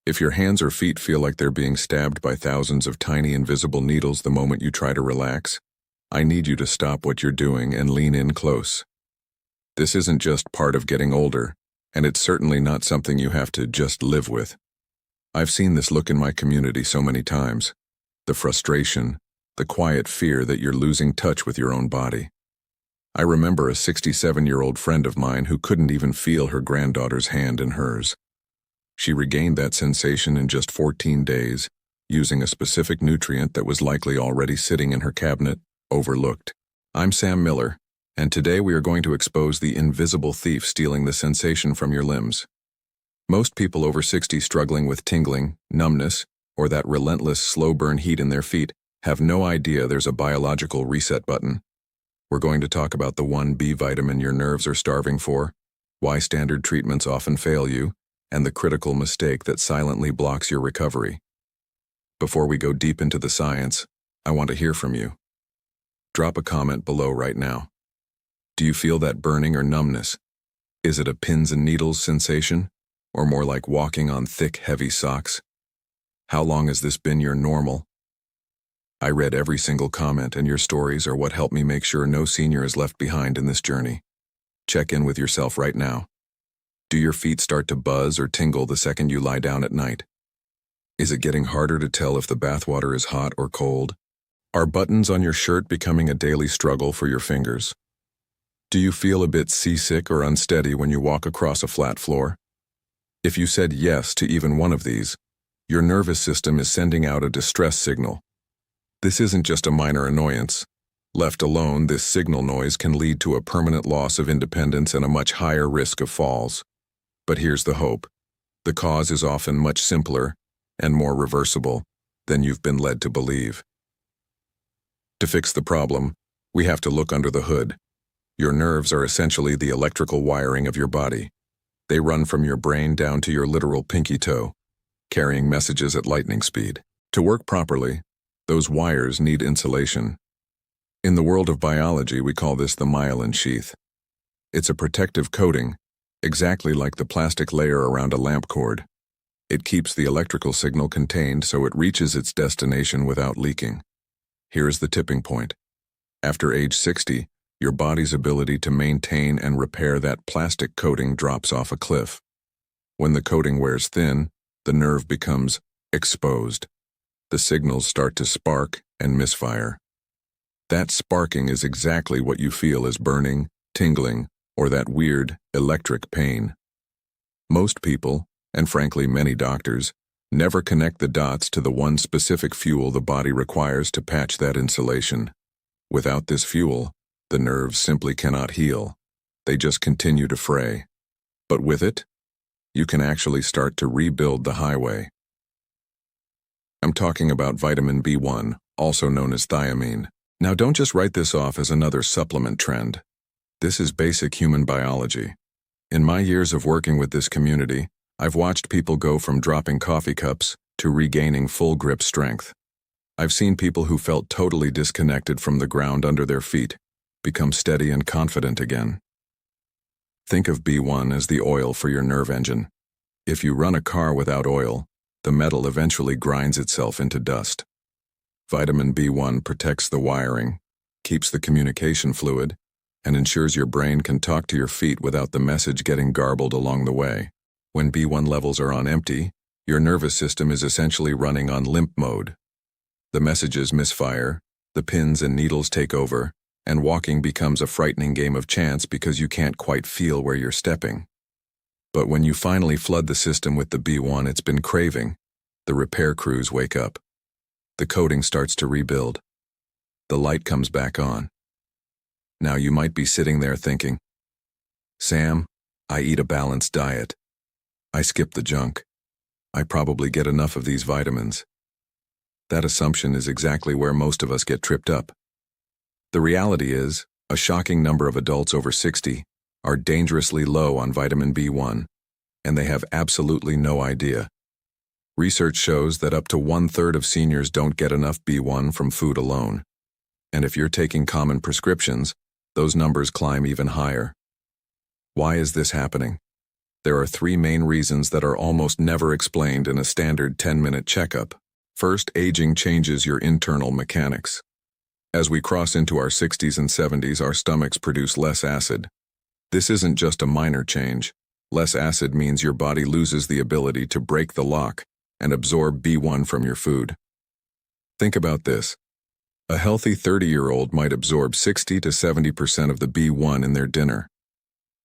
If your hands or feet feel like they're being stabbed by thousands of tiny invisible needles the moment you try to relax, I need you to stop what you're doing and lean in close. This isn't just part of getting older, and it's certainly not something you have to just live with. I've seen this look in my community so many times. The frustration, the quiet fear that you're losing touch with your own body. I remember a 67-year-old friend of mine who couldn't even feel her granddaughter's hand in hers. She regained that sensation in just 14 days, using a specific nutrient that was likely already sitting in her cabinet, overlooked. I'm Sam Miller, and today we are going to expose the invisible thief stealing the sensation from your limbs. Most people over 60 struggling with tingling, numbness, or that relentless slow-burn heat in their feet have no idea there's a biological reset button. We're going to talk about the one B vitamin your nerves are starving for, why standard treatments often fail you, and the critical mistake that silently blocks your recovery. Before we go deep into the science, I want to hear from you. Drop a comment below right now. Do you feel that burning or numbness? Is it a pins and needles sensation, or more like walking on thick, heavy socks? How long has this been your normal? I read every single comment, and your stories are what help me make sure no senior is left behind in this journey. Check in with yourself right now. Do your feet start to buzz or tingle the second you lie down at night? Is it getting harder to tell if the bathwater is hot or cold? Are buttons on your shirt becoming a daily struggle for your fingers? Do you feel a bit seasick or unsteady when you walk across a flat floor? If you said yes to even one of these, your nervous system is sending out a distress signal. This isn't just a minor annoyance. Left alone, this signal noise can lead to a permanent loss of independence and a much higher risk of falls. But here's the hope. The cause is often much simpler and more reversible than you've been led to believe. To fix the problem, we have to look under the hood. Your nerves are essentially the electrical wiring of your body. They run from your brain down to your literal pinky toe, carrying messages at lightning speed. To work properly, those wires need insulation. In the world of biology, we call this the myelin sheath. It's a protective coating, exactly like the plastic layer around a lamp cord. It keeps the electrical signal contained so it reaches its destination without leaking. Here's the tipping point. After age 60, your body's ability to maintain and repair that plastic coating drops off a cliff. When the coating wears thin, the nerve becomes exposed. The signals start to spark and misfire. That sparking is exactly what you feel as burning, tingling, or that weird, electric pain. Most people, and frankly many doctors, never connect the dots to the one specific fuel the body requires to patch that insulation. Without this fuel, the nerves simply cannot heal. They just continue to fray. But with it, you can actually start to rebuild the highway. I'm talking about vitamin B1, also known as thiamine. Now don't just write this off as another supplement trend. This is basic human biology. In my years of working with this community, I've watched people go from dropping coffee cups to regaining full grip strength. I've seen people who felt totally disconnected from the ground under their feet become steady and confident again. Think of B1 as the oil for your nerve engine. If you run a car without oil, the metal eventually grinds itself into dust. Vitamin B1 protects the wiring, keeps the communication fluid, and ensures your brain can talk to your feet without the message getting garbled along the way. When B1 levels are on empty, your nervous system is essentially running on limp mode. The messages misfire, the pins and needles take over, and walking becomes a frightening game of chance because you can't quite feel where you're stepping. But when you finally flood the system with the B1 it's been craving, the repair crews wake up. The coating starts to rebuild. The light comes back on. Now you might be sitting there thinking, Sam, I eat a balanced diet. I skip the junk. I probably get enough of these vitamins. That assumption is exactly where most of us get tripped up. The reality is, a shocking number of adults over 60 are dangerously low on vitamin B1, and they have absolutely no idea. Research shows that up to 1/3 of seniors don't get enough B1 from food alone. And if you're taking common prescriptions, those numbers climb even higher. Why is this happening? There are three main reasons that are almost never explained in a standard 10-minute checkup. First, aging changes your internal mechanics. As we cross into our 60s and 70s, our stomachs produce less acid. This isn't just a minor change. Less acid means your body loses the ability to break the lock and absorb B1 from your food. Think about this. A healthy 30-year-old might absorb 60 to 70% of the B1 in their dinner.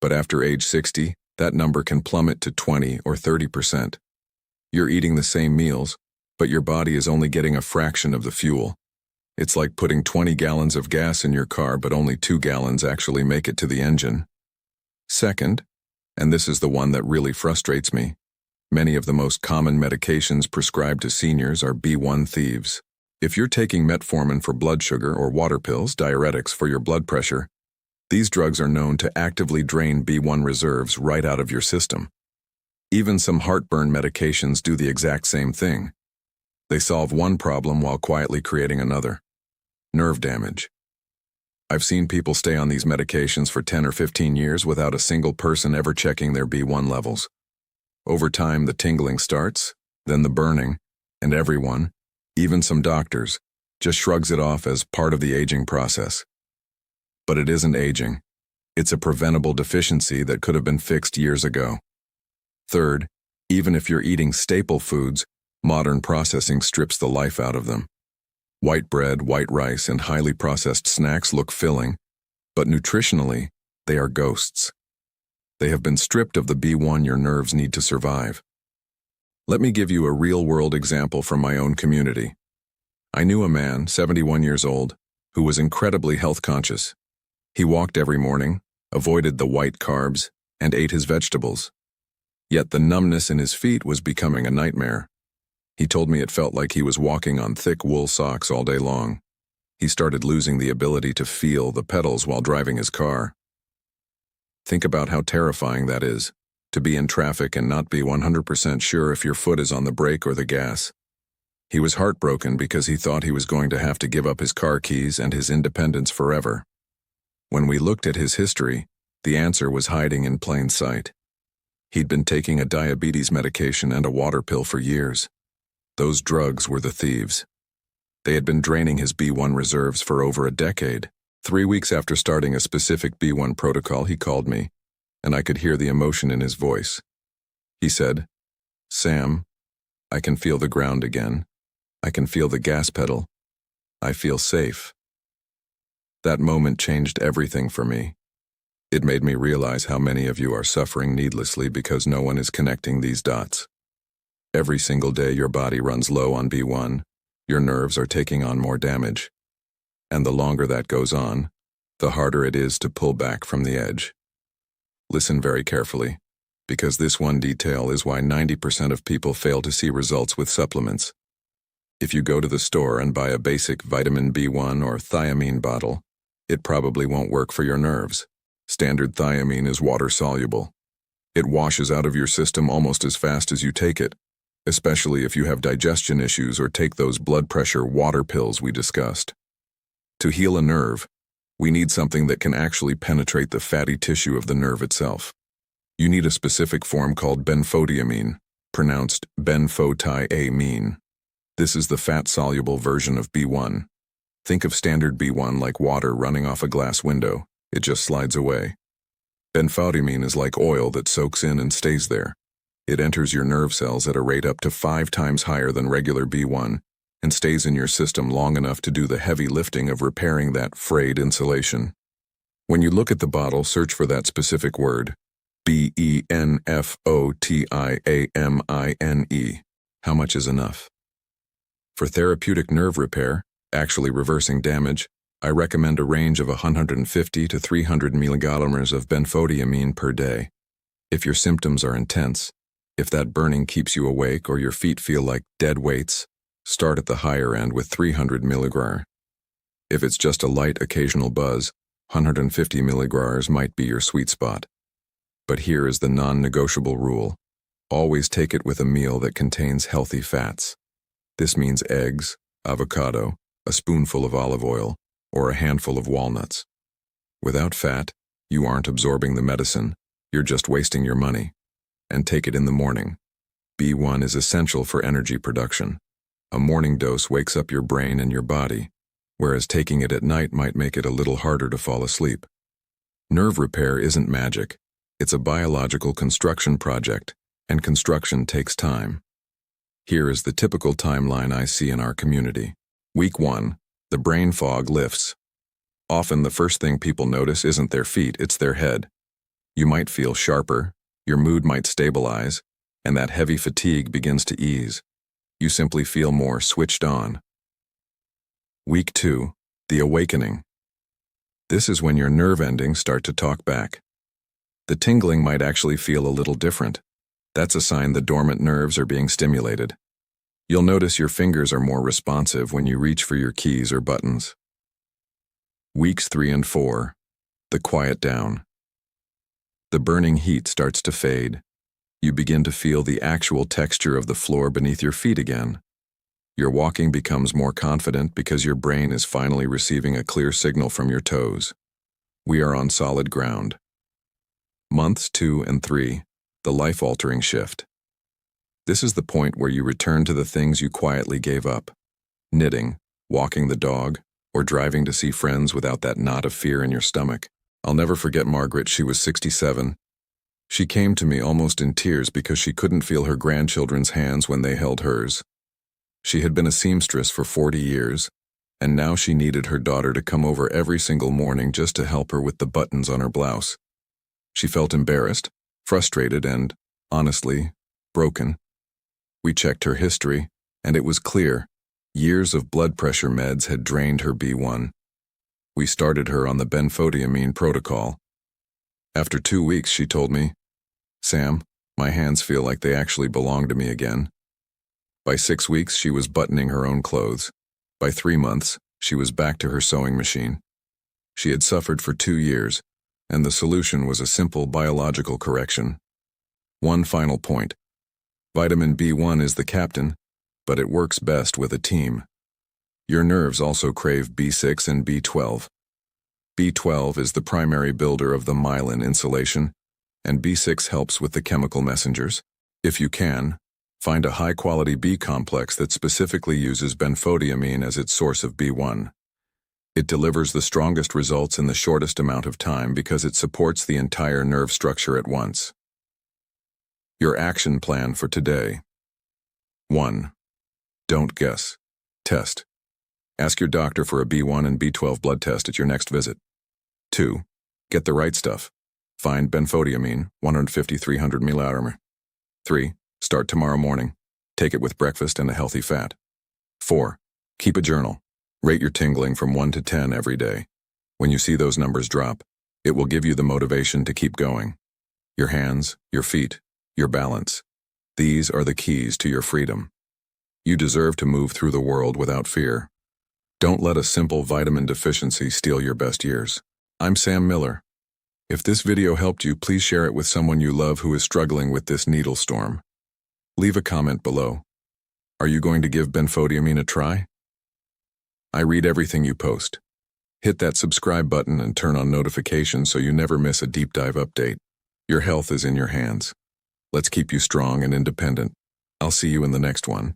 But after age 60, that number can plummet to 20 or 30%. You're eating the same meals, but your body is only getting a fraction of the fuel. It's like putting 20 gallons of gas in your car, but only 2 gallons actually make it to the engine. Second, and this is the one that really frustrates me, many of the most common medications prescribed to seniors are B1 thieves. If you're taking metformin for blood sugar or water pills, diuretics for your blood pressure, these drugs are known to actively drain B1 reserves right out of your system. Even some heartburn medications do the exact same thing. They solve one problem while quietly creating another. Nerve damage. I've seen people stay on these medications for 10 or 15 years without a single person ever checking their B1 levels. Over time, the tingling starts, then the burning, and everyone, even some doctors, just shrugs it off as part of the aging process. But it isn't aging. It's a preventable deficiency that could have been fixed years ago. Third, even if you're eating staple foods, modern processing strips the life out of them. White bread, white rice, and highly processed snacks look filling, but nutritionally, they are ghosts. They have been stripped of the B1 your nerves need to survive. Let me give you a real-world example from my own community. I knew a man, 71 years old, who was incredibly health-conscious. He walked every morning, avoided the white carbs, and ate his vegetables. Yet the numbness in his feet was becoming a nightmare. He told me it felt like he was walking on thick wool socks all day long. He started losing the ability to feel the pedals while driving his car. Think about how terrifying that is, to be in traffic and not be 100% sure if your foot is on the brake or the gas. He was heartbroken because he thought he was going to have to give up his car keys and his independence forever. When we looked at his history, the answer was hiding in plain sight. He'd been taking a diabetes medication and a water pill for years. Those drugs were the thieves. They had been draining his B1 reserves for over a decade. 3 weeks after starting a specific B1 protocol, he called me, and I could hear the emotion in his voice. He said, "Sam, I can feel the ground again. I can feel the gas pedal. I feel safe." That moment changed everything for me. It made me realize how many of you are suffering needlessly because no one is connecting these dots. Every single day your body runs low on B1, your nerves are taking on more damage. And the longer that goes on, the harder it is to pull back from the edge. Listen very carefully, because this one detail is why 90% of people fail to see results with supplements. If you go to the store and buy a basic vitamin B1 or thiamine bottle, it probably won't work for your nerves. Standard thiamine is water-soluble. It washes out of your system almost as fast as you take it, especially if you have digestion issues or take those blood pressure water pills we discussed. To heal a nerve, we need something that can actually penetrate the fatty tissue of the nerve itself. You need a specific form called benfotiamine, pronounced benfotiamine. This is the fat-soluble version of B1. Think of standard B1 like water running off a glass window. It just slides away. Benfotiamine is like oil that soaks in and stays there. It enters your nerve cells at a rate up to 5 times higher than regular B1 and stays in your system long enough to do the heavy lifting of repairing that frayed insulation. When you look at the bottle, search for that specific word, benfotiamine. How much is enough? For therapeutic nerve repair, actually reversing damage, I recommend a range of 150 to 300 milligrams of benfotiamine per day. If your symptoms are intense, if that burning keeps you awake or your feet feel like dead weights, start at the higher end with 300 milligrams. If it's just a light occasional buzz, 150 milligrams might be your sweet spot. But here is the non-negotiable rule. Always take it with a meal that contains healthy fats. This means eggs, avocado, a spoonful of olive oil, or a handful of walnuts. Without fat, you aren't absorbing the medicine, you're just wasting your money. and take it in the morning. B1 is essential for energy production. A morning dose wakes up your brain and your body, whereas taking it at night might make it a little harder to fall asleep. Nerve repair isn't magic. It's a biological construction project, and construction takes time. Here is the typical timeline I see in our community. Week 1, the brain fog lifts. Often the first thing people notice isn't their feet, it's their head. You might feel sharper, your mood might stabilize, and that heavy fatigue begins to ease. You simply feel more switched on. Week 2, the awakening. This is when your nerve endings start to talk back. The tingling might actually feel a little different. That's a sign the dormant nerves are being stimulated. You'll notice your fingers are more responsive when you reach for your keys or buttons. Weeks 3 and 4, the quiet down. The burning heat starts to fade. You begin to feel the actual texture of the floor beneath your feet again. Your walking becomes more confident because your brain is finally receiving a clear signal from your toes. We are on solid ground. Months 2 and 3, the life-altering shift. This is the point where you return to the things you quietly gave up. Knitting, walking the dog, or driving to see friends without that knot of fear in your stomach. I'll never forget Margaret. She was 67. She came to me almost in tears because she couldn't feel her grandchildren's hands when they held hers. She had been a seamstress for 40 years, and now she needed her daughter to come over every single morning just to help her with the buttons on her blouse. She felt embarrassed, frustrated, and, honestly, broken. We checked her history, and it was clear. Years of blood pressure meds had drained her B1. We started her on the benfotiamine protocol. After 2 weeks, she told me, "Sam, my hands feel like they actually belong to me again." By 6 weeks, she was buttoning her own clothes. By 3 months, she was back to her sewing machine. She had suffered for 2 years, and the solution was a simple biological correction. One final point. Vitamin B1 is the captain, but it works best with a team. Your nerves also crave B6 and B12. B12 is the primary builder of the myelin insulation, and B6 helps with the chemical messengers. If you can, find a high-quality B complex that specifically uses benfotiamine as its source of B1. It delivers the strongest results in the shortest amount of time because it supports the entire nerve structure at once. Your action plan for today. 1. Don't guess. Test. Ask your doctor for a B1 and B12 blood test at your next visit. 2. Get the right stuff. Find benfotiamine, 150-300 ml. 3. Start tomorrow morning. Take it with breakfast and a healthy fat. 4. Keep a journal. Rate your tingling from 1 to 10 every day. When you see those numbers drop, it will give you the motivation to keep going. Your hands, your feet, your balance. These are the keys to your freedom. You deserve to move through the world without fear. Don't let a simple vitamin deficiency steal your best years. I'm Sam Miller. If this video helped you, please share it with someone you love who is struggling with this needle storm. Leave a comment below. Are you going to give benfotiamine a try? I read everything you post. Hit that subscribe button and turn on notifications so you never miss a deep dive update. Your health is in your hands. Let's keep you strong and independent. I'll see you in the next one.